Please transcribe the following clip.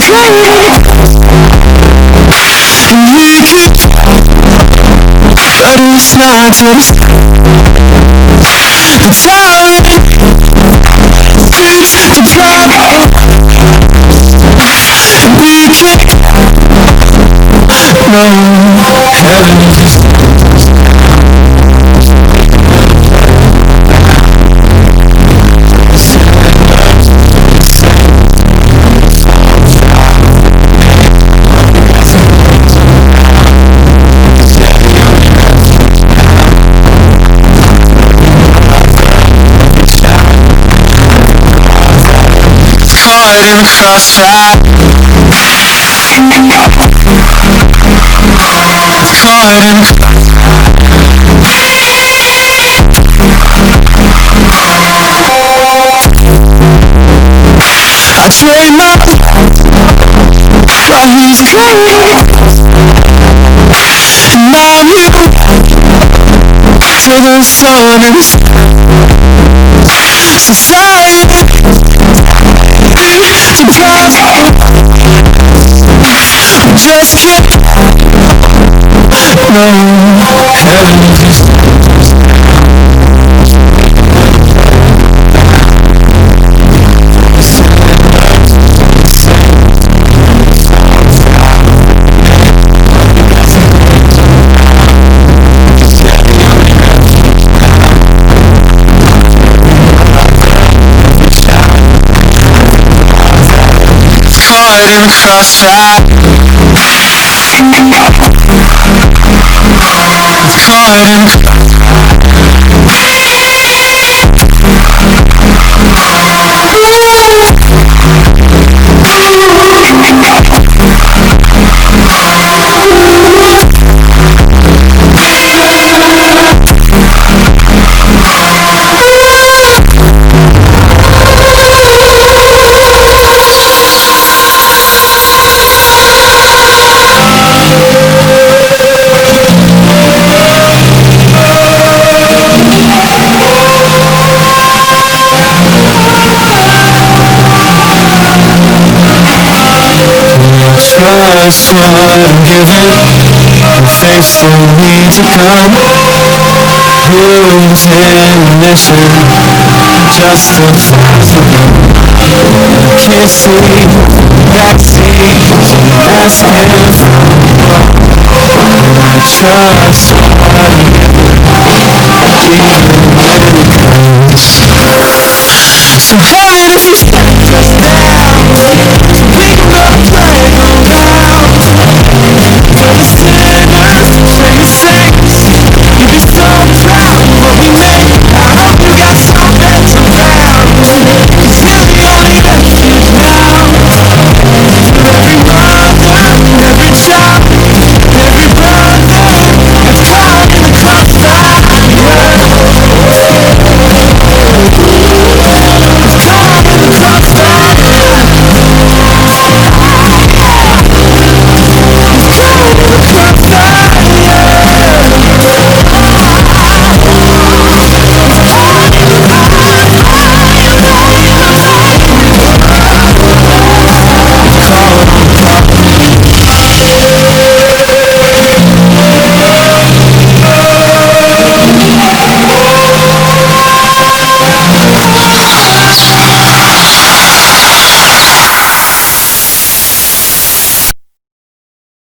trying, and we could, but it's not just the time. It's the drop, and we can't know heaven is. Caught in the crossfire, caught in I trade my problems and my view to the sun and society. Surprise, just can't know heaven is. Caught in the crossfire, caught in trust what I'm given, the face for me to come. Ruins ammunition, justifiable. Can't see that sees and asking for more. I trust what I'm given, even when it comes. So heaven if you